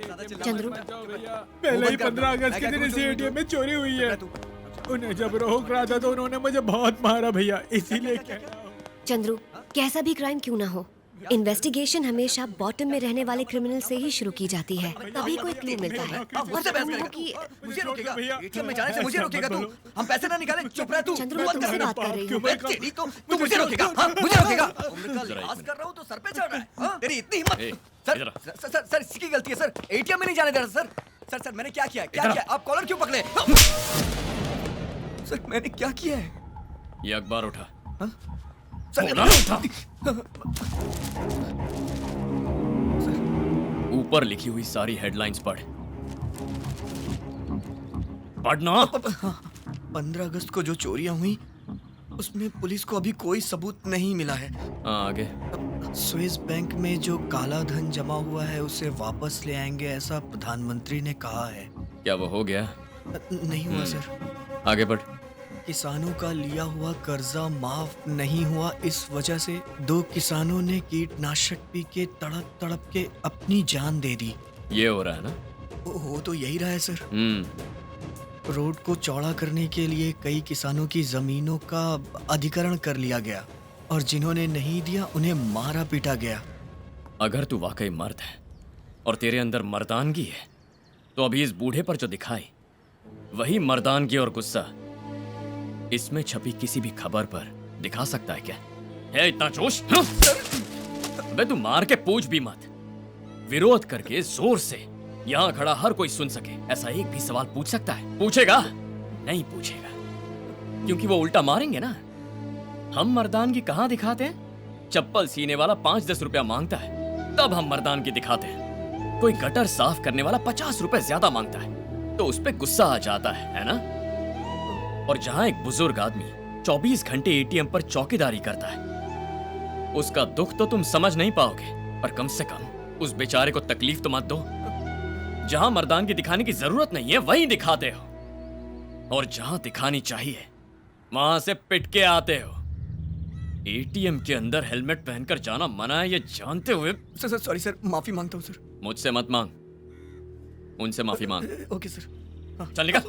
चंद्रू, पहले ही 15 अगस्त के दिन इसी एटीएम में चोरी हुई है। उन्हें जब रोक रहा था तो उन्होंने मुझे बहुत मारा भैया, इसीलिए कह रहा हूँ। चंद्रू, कैसा भी क्राइम क्यों ना हो, इन्वेस्टिगेशन हमेशा बॉटम में रहने वाले क्रिमिनल से ही शुरू की जाती है, तभी कोई क्लू मिलता है। मुझसे बहस करेगा? कि मुझे रोकेगा? एटीएम में जाने से मुझे रोकेगा तू? हम पैसे ना निकालें, चुप रह तू। चंद्रू, मैं तुमसे बात कर रही हूँ। मैं तेरी तो तू मुझे रोकेगा? हाँ, मुझे रोकेगा? उम्र का लिहाज कर रहा हूँ तो सर पे चढ़ रहा है। हाँ? तेरी इतनी हिम्मत? सर इसकी गलती है सर। एटीएम में नहीं जाने दे रहा सर। सर मैंने क्या किया? क्या किया? आप कॉलर क्यों पकड़े? सर मैंने क्या किया है? ये अखबार उठा। ऊपर लिखी हुई सारी हेडलाइंस पढ़। पढ़ना। 15 अगस्त को जो चोरियां हुई उसमें पुलिस को अभी कोई सबूत नहीं मिला है। आगे। स्विस बैंक में जो काला धन जमा हुआ है उसे वापस ले आएंगे, ऐसा प्रधानमंत्री ने कहा है। क्या वो हो गया? नहीं हुआ सर। आगे बढ़। किसानों का लिया हुआ कर्जा माफ नहीं हुआ, इस वजह से 2 किसानों ने कीटनाशक पी के तड़प तड़प के अपनी जान दे दी। ये हो रहा है ना? हो तो यही रहा है सर। रोड को चौड़ा करने के लिए कई किसानों की जमीनों का अधिग्रहण कर लिया गया और जिन्होंने नहीं दिया उन्हें मारा पीटा गया। अगर तू वाकई मर्द है और तेरे अंदर मर्दानगी है तो अभी इस बूढ़े पर जो दिखाई वही मर्दानगी और गुस्सा इसमें छपी किसी भी खबर पर दिखा सकता है क्या? है इतना जोश? अबे तू मार के पूछ भी मत, विरोध करके जोर से यहाँ खड़ा हर कोई सुन सके ऐसा एक भी सवाल पूछ सकता है? पूछेगा? नहीं पूछेगा, क्योंकि वो उल्टा मारेंगे ना। हम मर्दानगी कहाँ दिखाते हैं? चप्पल सीने वाला 5-10 रुपया मांगता है तब हम मर्दानगी दिखाते हैं। कोई गटर साफ करने वाला 50 रुपए ज्यादा मांगता है तो उस पे गुस्सा आ जाता है ना? और जहां एक बुजुर्ग आदमी 24 घंटे एटीएम पर चौकीदारी करता है उसका दुख तो तुम समझ नहीं पाओगे, पर कम से कम उस बेचारे को तकलीफ तो मत दो। जहां मर्दानगी दिखाने की जरूरत नहीं है वहीं दिखाते हो, और जहां दिखानी चाहिए वहां से पिट के आते हो। एटीएम के अंदर हेलमेट पहनकर जाना मना है ये जानते हुए। सर सॉरी सर, माफी मांगता हूँ सर। मुझसे मत मांग, उनसे माफी मांग। Okay sir. चल निकल।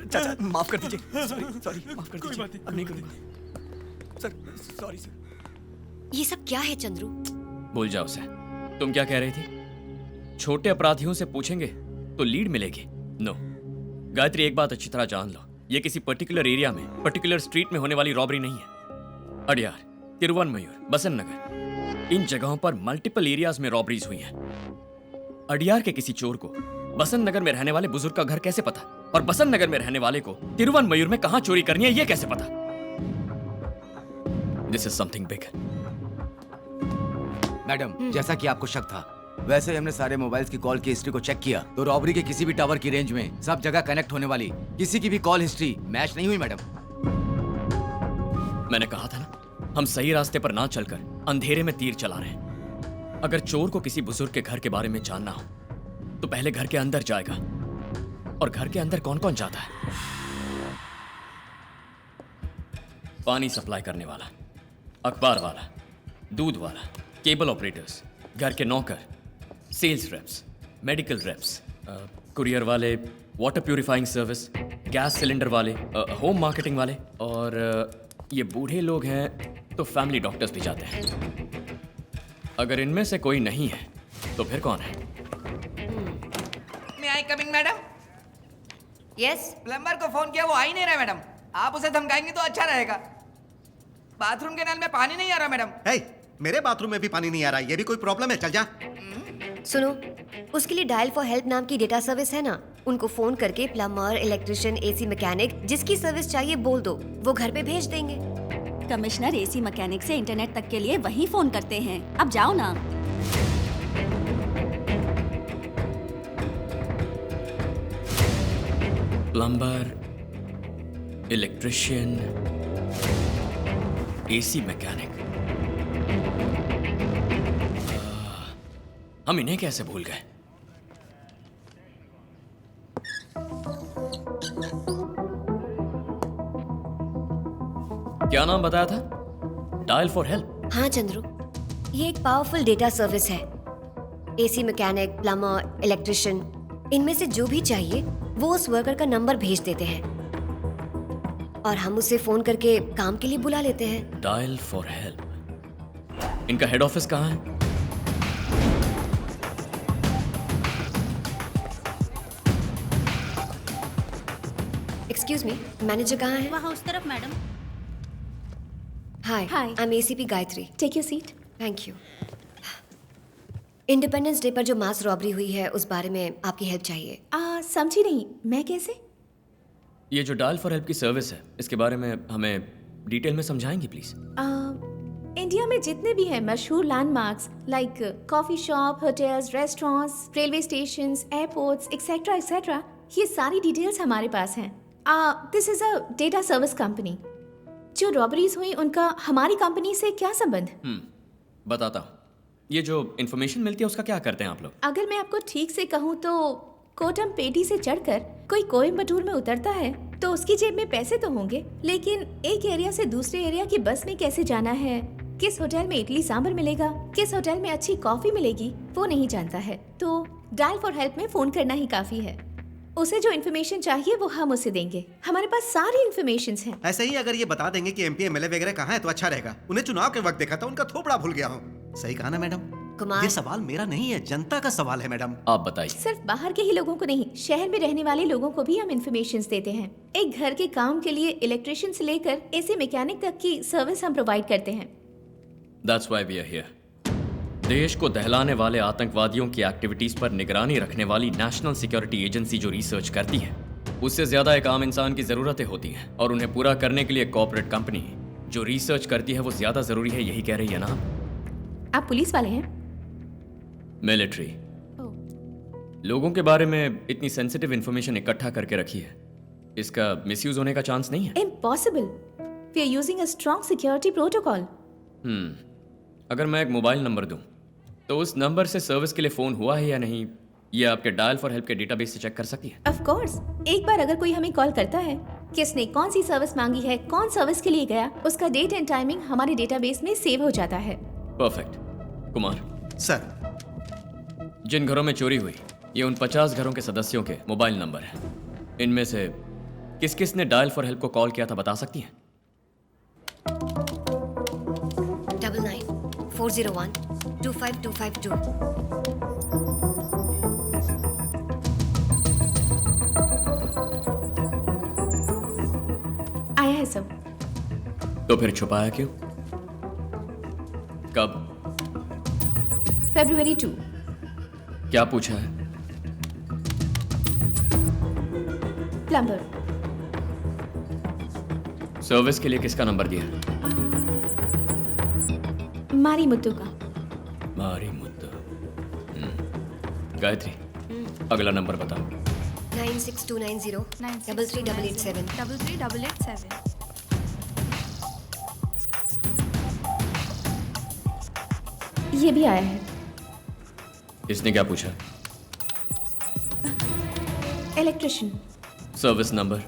चाचा माफ कर दीजिए। सॉरी माफ कर दीजिए। अब नहीं करूंगा सर। Sorry sir. ये सब क्या है चंद्रू? भूल जाओ उसे। तुम क्या कह रही थी? छोटे अपराधियों से पूछेंगे तो लीड मिलेगी? नो। गायत्री, एक बात अच्छी तरह जान लो, ये किसी पर्टिकुलर एरिया में पर्टिकुलर स्ट्रीट में होने वाली रॉबरी नहीं है। अडियार, तिरुवनमयूर, बसंत नगर, इन जगहों पर मल्टीपल एरियाज में रॉबरीज हुई हैं। अडियार के किसी चोर को बसंत नगर में रहने वाले बुजुर्ग का घर कैसे पता, और बसंत नगर में रहने वाले को तिरुवनमयूर में कहां चोरी करनी है ये कैसे पता? This is something big. Madam, जैसा कि आपको शक था वैसे ही हमने सारे मोबाइल्स की कॉल की हिस्ट्री को चेक किया तो रॉबरी के किसी भी टावर की रेंज में सब जगह कनेक्ट होने वाली किसी की भी कॉल हिस्ट्री मैच नहीं हुई मैडम। मैंने कहा था ना, हम सही रास्ते पर ना चलकर अंधेरे में तीर चला रहे हैं। अगर चोर को किसी बुजुर्ग के घर के बारे में जानना हो तो पहले घर के अंदर जाएगा, और घर के अंदर कौन कौन जाता है? पानी सप्लाई करने वाला, अखबार वाला, दूध वाला, केबल ऑपरेटर्स, घर के नौकर, sales reps, medical reps, courier वाले, water purifying service, gas cylinder वाले, होम मार्केटिंग वाले, और ये बूढ़े लोग हैं तो फैमिली डॉक्टर्स भी जाते हैं। अगर इनमें से कोई नहीं है तो फिर कौन है? मैं I coming madam? Yes. Plumber को फोन किया, वो आ ही नहीं रहा मैडम। आप उसे धमकाएंगे तो अच्छा रहेगा। बाथरूम के नल में पानी नहीं आ रहा मैडम। हे, मेरे बाथरूम में भी पानी नहीं आ रहा, ये भी कोई प्रॉब्लम है? चल जा। सुनो, उसके लिए डायल फॉर हेल्प नाम की डेटा सर्विस है ना, उनको फोन करके प्लम्बर, इलेक्ट्रिशियन, एसी मैकेनिक जिसकी सर्विस चाहिए बोल दो, वो घर पे भेज देंगे। कमिश्नर एसी मैकेनिक से इंटरनेट तक के लिए वही फोन करते हैं। अब जाओ ना। प्लम्बर, इलेक्ट्रिशियन, एसी मैकेनिक, हम इन्हें कैसे भूल गए? क्या नाम बताया था? Dial for help. हाँ चंद्रू, ये एक पावरफुल डेटा सर्विस है एसी मैकेनिक, प्लम्बर, इलेक्ट्रिशियन, इनमें से जो भी चाहिए वो उस वर्कर का नंबर भेज देते हैं और हम उसे फोन करके काम के लिए बुला लेते हैं। Dial for help. इनका हेड ऑफिस कहाँ है? एक्सक्यूज मी, मैनेजर कहाँ है? वहाँ उस तरफ madam. Hi, Hi. I am ACP Gayatri. Take your seat. Thank you. Independence day पर जो मास रॉबरी हुई है उस बारे में आपकी हेल्प चाहिए। समझी नहीं, मैं कैसे? ये जो डायल फॉर हेल्प की सर्विस है, इसके बारे में हमें डिटेल में समझाएंगी प्लीज? इंडिया में जितने भी हैं मशहूर landmarks like coffee shop, hotels, restaurants, railway stations, airports etcetera etcetera, ये सारी डिटेल्स हमारे पास हैं। This is a data service company. जो रॉबरीज हुई उनका हमारी कंपनी से क्या संबंध? बताता हूँ। ये जो इन्फॉर्मेशन मिलती है उसका क्या करते हैं आप लोग? अगर मैं आपको ठीक से कहूँ तो कोटम पेटी से चढ़कर कोई कोयम्बटूर में उतरता है तो उसकी जेब में पैसे तो होंगे, लेकिन एक एरिया से दूसरे एरिया की बस में कैसे जाना है, किस होटल में इडली सांभर मिलेगा, किस होटल में अच्छी कॉफी मिलेगी, वो नहीं जानता है। तो डायल फॉर हेल्प में फोन करना ही काफी है। उसे जो इन्फॉर्मेशन चाहिए वो हम उसे देंगे। हमारे पास सारी इन्फॉर्मेशन हैं। ऐसे ही अगर ये बता देंगे कि एमपी एमएलए वगैरह कहाँ है तो अच्छा रहेगा। उन्हें चुनाव के वक्त देखा था, उनका थोपड़ा भूल गया हूँ। सही कहा ना मैडम? कुमार, ये सवाल मेरा नहीं है, जनता का सवाल है मैडम। आप बताइए। सिर्फ बाहर के ही लोगों को नहीं, शहर में रहने वाले लोगों को भी हम इन्फॉर्मेशन देते हैं। एक घर के काम के लिए इलेक्ट्रिशियन से लेकर एसी मैकेनिक तक की सर्विस हम प्रोवाइड करते हैं। That's why we are here. देश को दहलाने वाले आतंकवादियों की एक्टिविटीज पर निगरानी रखने वाली नेशनल सिक्योरिटी एजेंसी जो रिसर्च करती है, उससे ज्यादा एक आम इंसान की जरूरतें होती हैं और उन्हें पूरा करने के लिए कॉर्पोरेट कंपनी जो रिसर्च करती है वो ज्यादा जरूरी है, यही कह रही है ना? आप पुलिस वाले हैं? मिलिट्री। लोगों के बारे में इतनी सेंसिटिव इंफॉर्मेशन इकट्ठा करके रखी है, इसका मिसयूज होने का चांस नहीं है? Impossible. We are using a strong security protocol. अगर मैं एक मोबाइल नंबर दूं तो उस नंबर से सर्विस के लिए फोन हुआ है या नहीं, ये आपके डायल फॉर हेल्प के डेटाबेस से चेक कर सकती है? Of course. एक बार अगर कोई हमें कॉल करता है, किसने कौन सी सर्विस मांगी है, कौन सर्विस के लिए गया, उसका डेट एंड टाइमिंग हमारे डेटाबेस में सेव हो जाता है। परफेक्ट। कुमार सर, जिन घरों में चोरी हुई ये उन 50 घरों के सदस्यों के मोबाइल नंबर हैं। इनमें से किस किस ने डायल फॉर हेल्प को कॉल किया था, बता सकती हैं? 99-401-25252। आया है सब। तो फिर छुपाया क्यों? कब? February 2। क्या पूछा है? प्लम्बर। सर्विस के लिए किसका नंबर दिया? मारी मुत्तू का। मारी मुद्दा। गायत्री, अगला नंबर बताओ। 96290-33887। 33887। ये भी आया है। इसने क्या पूछा? इलेक्ट्रिशियन। Service number?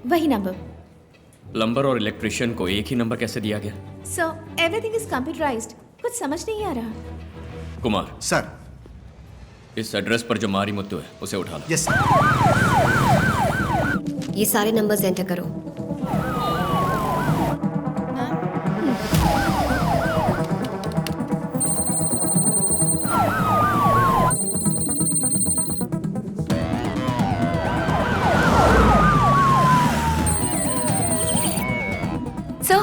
वही नंबर। प्लम्बर और इलेक्ट्रिशियन को एक ही नंबर कैसे दिया गया? So everything is computerised. कुछ समझ नहीं आ रहा। कुमार, सर। इस एड्रेस पर जो मारी मुत्तू है उसे उठा लो। Yes sir. ये सारे नंबर्स एंटर करो। सर,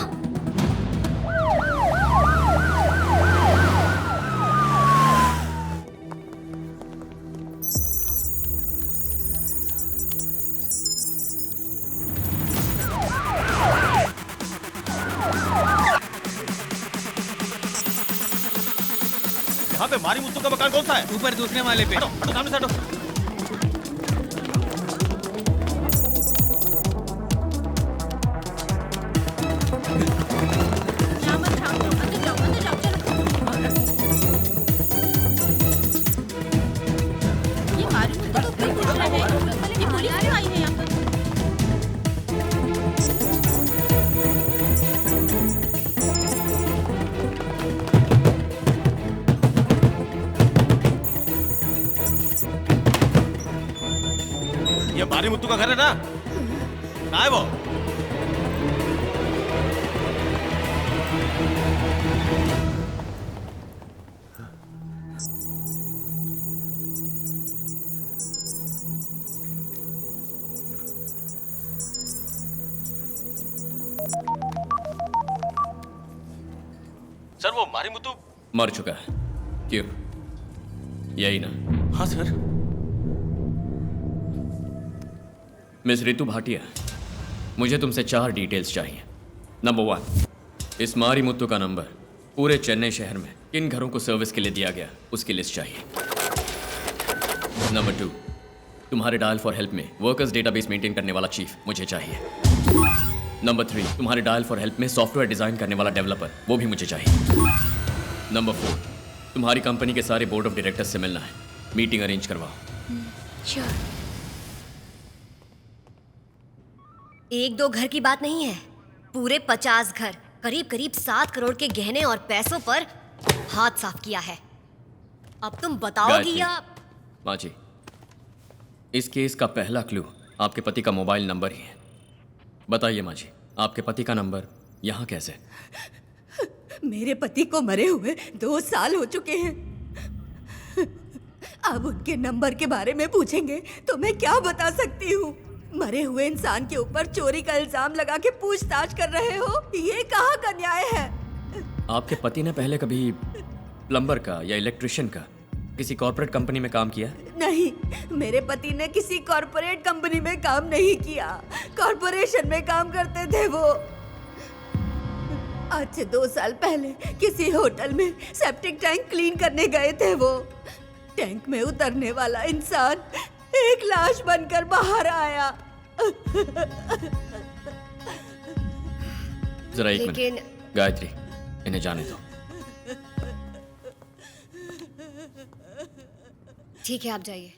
यहाँ पे मारी मुत्तू का मकान कौन सा है? ऊपर दूसरे वाले पे। हटो, हटो, सामने से हटो। मुत्तू का घर है ना? कहाँ है वो? सर वो मारी मुत्तू मर चुका है। क्यों? यही ना? हाँ सर। मिस रितु भाटिया, मुझे तुमसे 4 डिटेल्स चाहिए। नंबर 1, इस मारी मुत्तू का नंबर पूरे चेन्नई शहर में किन घरों को सर्विस के लिए दिया गया उसकी लिस्ट चाहिए। नंबर 2, तुम्हारे डायल फॉर हेल्प में वर्कर्स डेटाबेस मेंटेन करने वाला चीफ मुझे चाहिए। नंबर 3, तुम्हारे डायल फॉर हेल्प में सॉफ्टवेयर डिजाइन करने वाला डेवलपर, वो भी मुझे चाहिए। नंबर 4, तुम्हारी कंपनी के सारे बोर्ड ऑफ डायरेक्टर्स से मिलना है। मीटिंग अरेंज करवाओ। श्योर। 1-2 घर की बात नहीं है, पूरे 50 घर, करीब करीब 7 करोड़ के गहने और पैसों पर हाथ साफ किया है। अब तुम बताओगी गायत्री, या? माँ जी, इस केस का पहला क्लू आपके पति का मोबाइल नंबर ही है। बताइए माँ जी, आपके पति का नंबर यहाँ कैसे? मेरे पति को मरे हुए 2 साल हो चुके हैं। अब उनके नंबर के बारे में पूछेंगे तो मैं क्या बता सकती हूँ? मरे हुए इंसान के ऊपर चोरी का इल्जाम लगा के पूछताछ कर रहे हो, ये कहाँ का न्याय है? आपके पति ने पहले कभी प्लम्बर का या इलेक्ट्रिशियन का किसी कॉर्पोरेट कंपनी में काम किया? नहीं, मेरे पति ने किसी कॉर्पोरेट कंपनी में काम नहीं किया। कॉर्पोरेशन में काम करते थे वो। आज से 2 साल पहले किसी होटल में सेप्टिक टैंक क्लीन करने गए थे वो। टैंक में उतरने वाला इंसान एक लाश बनकर बाहर आया। जरा एक लेकिन- मिनट, गायत्री, इन्हें जाने दो। ठीक है, आप जाइए।